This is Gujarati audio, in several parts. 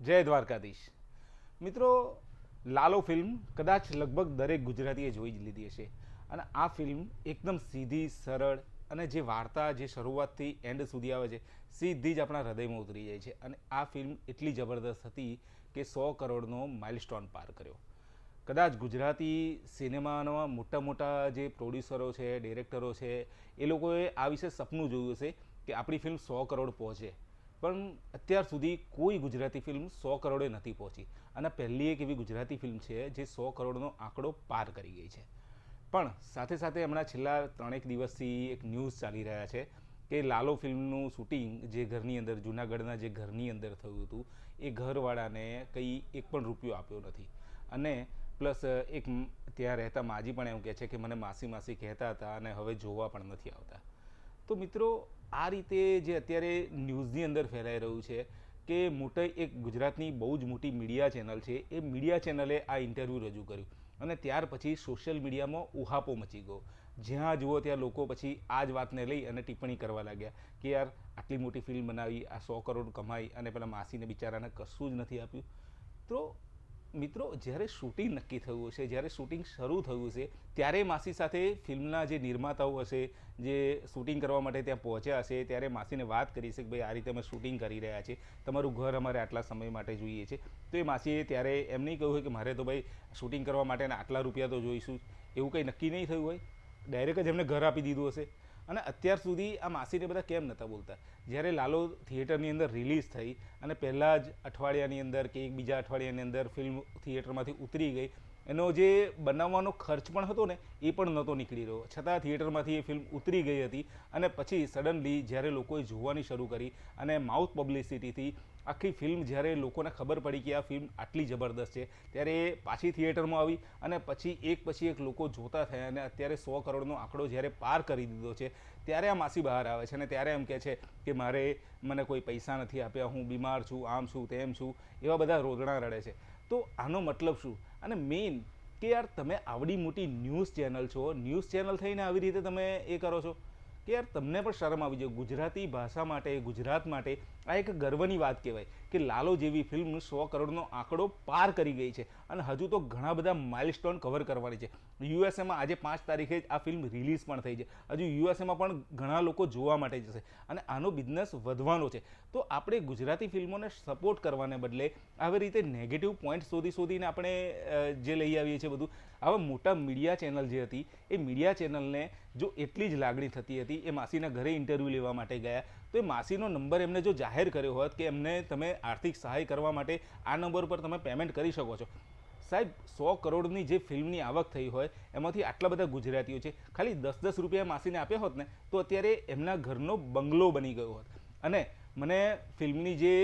જય દ્વારકાધીશ. મિત્રો, લાલો ફિલ્મ કદાચ લગભગ દરેક ગુજરાતીએ જોઈ જ લીધી હશે. અને આ ફિલ્મ એકદમ સીધી, સરળ અને જે વાર્તા જે શરૂઆતથી એન્ડ સુધી આવે છે સીધી જ આપણા હૃદયમાં ઉતરી જાય છે. અને આ ફિલ્મ એટલી જબરદસ્ત હતી કે 100 કરોડનો માઇલસ્ટોન પાર કર્યો. કદાચ ગુજરાતી સિનેમાના મોટા મોટા જે પ્રોડ્યુસરો છે, ડિરેક્ટરો છે, એ લોકોએ આ વિશે સપનું જોયું હશે કે આપણી ફિલ્મ 100 કરોડ પહોંચે. પણ અત્યાર સુધી કોઈ ગુજરાતી ફિલ્મ 100 કરોડે નથી પહોંચી. અને પહેલી એક એવી ગુજરાતી ફિલ્મ છે જે 100 કરોડનો આંકડો પાર કરી ગઈ છે. પણ સાથે સાથે હમણાં છેલ્લા 3 દિવસથી એક ન્યૂઝ ચાલી રહ્યા છે કે લાલો ફિલ્મનું શૂટિંગ જે ઘરની અંદર, જૂનાગઢના જે ઘરની અંદર થયું હતું, એ ઘરવાળાને કંઈ એક પણ રૂપિયો આપ્યો નથી. અને પ્લસ એક ત્યાં રહેતા માજી પણ એવું કહે છે કે મને માસી માસી કહેતા હતા અને હવે જોવા પણ નથી આવતા. તો મિત્રો, આ રીતે જે અત્યારે ન્યૂઝની અંદર ફેલાઈ રહ્યું છે કે મોટી એક ગુજરાતની બહુ જ મોટી મીડિયા ચેનલ છે, એ મીડિયા ચેનલે આ ઇન્ટરવ્યૂ રજૂ કર્યું. અને ત્યાર પછી સોશિયલ મીડિયામાં ઉહાપો મચી ગયો. જ્યાં જુઓ ત્યાં લોકો પછી આ જ વાતને લઈ અને ટિપ્પણી કરવા લાગ્યા કે યાર, આટલી મોટી ફિલ્મ બનાવી, આ 100 કરોડ કમાઈ અને પેલા માસીને બિચારાને કશું જ નથી આપ્યું. તો મિત્રો, જ્યારે શૂટિંગ નક્કી થયું હશે, જ્યારે શૂટિંગ શરૂ થયું હશે, ત્યારે માસી સાથે ફિલ્મના જે નિર્માતાઓ હશે, જે શૂટિંગ કરવા માટે ત્યાં પહોંચ્યા હશે, ત્યારે માસીને વાત કરી છે કે ભાઈ, આ રીતે અમે શૂટિંગ કરી રહ્યા છીએ, તમારું ઘર અમારે આટલા સમય માટે જોઈએ છે. તો એ માસીએ ત્યારે એમ નહીં કહ્યું હોય કે મારે તો ભાઈ શૂટિંગ કરવા માટેના આટલા રૂપિયા તો જોઈશું. એવું કંઈ નક્કી નહીં થયું હોય, ડાયરેક્ટ જ એમને ઘર આપી દીધું હશે. અને અત્યાર સુધી આ માસીને બધા કેમ નહોતા બોલતા? જ્યારે લાલો થિયેટરની અંદર રિલીઝ થઈ અને પહેલાં જ અઠવાડિયાની અંદર કે એક બીજા અઠવાડિયાની અંદર ફિલ્મ થિયેટરમાંથી ઉતરી ગઈ, એનો જે બનાવવાનો ખર્ચ પણ હતો ને, એ પણ નહોતો નીકળી રહ્યો, છતાં થિયેટરમાંથી એ ફિલ્મ ઉતરી ગઈ હતી. અને પછી સડનલી જ્યારે લોકોએ જોવાની શરૂ કરી અને માઉથ પબ્લિસિટીથી આખી ફિલ્મ જ્યારે લોકોને ખબર પડી કે આ ફિલ્મ આટલી જબરદસ્ત છે, ત્યારે એ પાછી થિયેટરમાં આવી અને પછી એક લોકો જોતા થયા. અને અત્યારે 100 કરોડનો આંકડો જ્યારે પાર કરી દીધો છે, ત્યારે આ માસી બહાર આવે છે અને ત્યારે એમ કહે છે કે મને કોઈ પૈસા નથી આપ્યા, હું બીમાર છું, આમ છું, તેમ છું, એવા બધા રોદણા રડે છે. તો આનો મતલબ શું? અને મેઇન કે યાર, તમે આવડી મોટી ન્યૂઝ ચેનલ છો, ન્યૂઝ ચેનલ થઈને આવી રીતે તમે એ કરો છો કે યાર, તમને પણ શરમ આવી જોઈએ. ગુજરાતી ભાષા માટે, ગુજરાત માટે આ એક ગર્વની વાત કહેવાય કે લાલો જેવી ફિલ્મ 100 કરોડનો આંકડો પાર કરી ગઈ છે. અને હજુ તો ઘણા બધા માઇલસ્ટોન કવર કરવાની છે. યુએસએમાં આજે 5 તારીખે જ આ ફિલ્મ રિલીઝ પણ થઈ છે. હજુ યુએસએમાં પણ ઘણા લોકો જોવા માટે જશે અને આનો બિઝનેસ વધવાનો છે. તો આપણે ગુજરાતી ફિલ્મોને સપોર્ટ કરવાને બદલે આવી રીતે નેગેટિવ પોઈન્ટ શોધીને આપણે જે લઈ આવીએ છીએ બધું, આવા મોટા મીડિયા ચેનલ જે હતી, એ મીડિયા ચેનલને જો એટલી જ લાગણી થતી હતી, એ માસીના ઘરે ઇન્ટરવ્યૂ લેવા માટે ગયા, તો એ માસીનો નંબર એમને જો જાહેર કર્યો હોત કે એમને તમે આર્થિક સહાય કરવા માટે આ નંબર પર તમે પેમેન્ટ કરી શકો છો. સાહેબ, 100 કરોડની જે ફિલ્મની આવક થઈ હોય, એમાંથી આટલા બધા ગુજરાતીઓ છે, ખાલી 10-10 રૂપિયા માસીને આપ્યા હોત ને, તો અત્યારે એમના ઘરનો બંગલો બની ગયો હોત. અને મને ફિલ્મની જે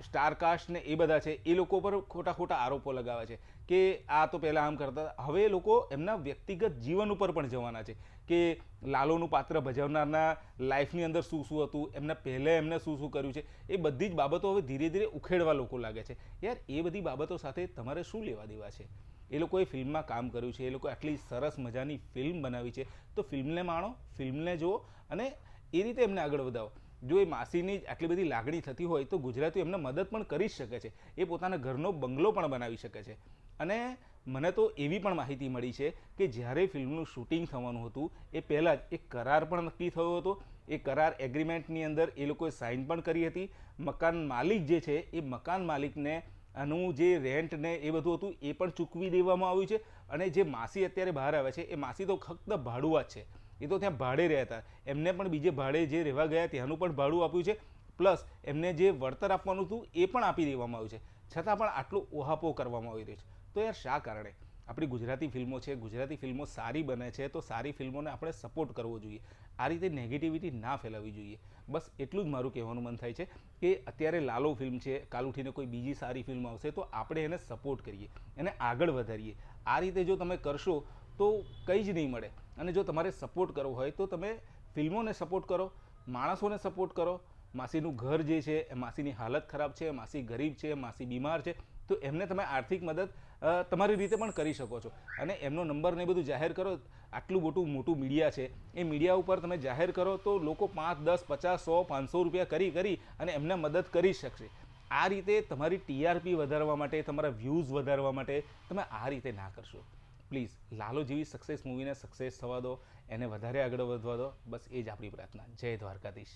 સ્ટારકાસ્ટ ને એ બધા છે, એ લોકો પર ખોટા આરોપો લગાવે છે કે આ તો પહેલાં આમ કરતા હતા. હવે એ લોકો એમના વ્યક્તિગત જીવન ઉપર પણ જવાના છે કે લાલોનું પાત્ર ભજવનારના લાઈફની અંદર શું હતું, એમને પહેલે એમને શું કર્યું છે, એ બધી જ બાબતો હવે ધીરે ધીરે ઉખેડવા લોકો લાગે છે. યાર, એ બધી બાબતો સાથે તમારે શું લેવા દેવા છે? એ લોકોએ ફિલ્મમાં કામ કર્યું છે, એ લોકો આટલી સરસ મજાની ફિલ્મ બનાવી છે, તો ફિલ્મને માણો, ફિલ્મને જુઓ અને એ રીતે એમને આગળ વધાવો. જો એ માસીની જ આટલી બધી લાગણી થતી હોય તો ગુજરાતીઓ એમને મદદ પણ કરી જ શકે છે. એ પોતાના ઘરનો બંગલો પણ બનાવી શકે છે. અને મને તો એવી પણ માહિતી મળી છે કે જ્યારે ફિલ્મનું શૂટિંગ થવાનું હતું, એ પહેલાં જ એક કરાર પણ નક્કી થયો હતો. એ કરાર એગ્રીમેન્ટની અંદર એ લોકોએ સાઇન પણ કરી હતી. મકાન માલિક જે છે, એ મકાન માલિકને આનું જે રેન્ટ ને એ બધું હતું, એ પણ ચૂકવી દેવામાં આવ્યું છે. અને જે માસી અત્યારે બહાર આવે છે, એ માસી તો ફક્ત ભાડુઆત છે, એ તો ત્યાં ભાડે રહેતા. એમને પણ બીજે ભાડે જે રહેવા ગયા ત્યાંનું પણ ભાડું આપ્યું છે, પ્લસ એમને જે વળતર આપવાનું હતું એ પણ આપી દેવામાં આવ્યું છે. છતાં પણ આટલો ઓહાપો કરવામાં આવી રહ્યો છે. તો યાર, શા કારણે? આપણી ગુજરાતી ફિલ્મો છે, ગુજરાતી ફિલ્મો સારી બને છે, તો સારી ફિલ્મોને આપણે સપોર્ટ કરવો જોઈએ. આ રીતે નેગેટિવિટી ના ફેલાવવી જોઈએ. બસ એટલું જ મારું કહેવાનું મન થાય છે કે અત્યારે લાલો ફિલ્મ છે, કાલ ઉઠીને કોઈ બીજી સારી ફિલ્મ આવશે તો આપણે એને સપોર્ટ કરીએ, એને આગળ વધારીએ. આ રીતે જો તમે કરશો તો કંઈ જ નહીં મળે. અને જો તમારે સપોર્ટ કરવો હોય તો તમે ફિલ્મોને સપોર્ટ કરો, માણસોને સપોર્ટ કરો. માસીનું ઘર જે છે, એ માસીની હાલત ખરાબ છે, માસી ગરીબ છે, માસી બીમાર છે, તો એમને તમે આર્થિક મદદ તમારી રીતે પણ કરી શકો છો. અને એમનો નંબર ને બધું જાહેર કરો. આટલું મોટું મીડિયા છે, એ મીડિયા ઉપર તમે જાહેર કરો તો લોકો 5, 10, 50, 100, 500 રૂપિયા કરી અને એમને મદદ કરી શકશે. આ રીતે તમારી ટીઆરપી વધારવા માટે, તમારા વ્યૂઝ વધારવા માટે તમે આ રીતે ના કરશો. પ્લીઝ લાલો જેવી સક્સેસ મૂવીને સક્સેસ થવા દો, એને વધારે આગળ વધવા દો. બસ એ જ આપણી પ્રાર્થના. જય દ્વારકાધીશ.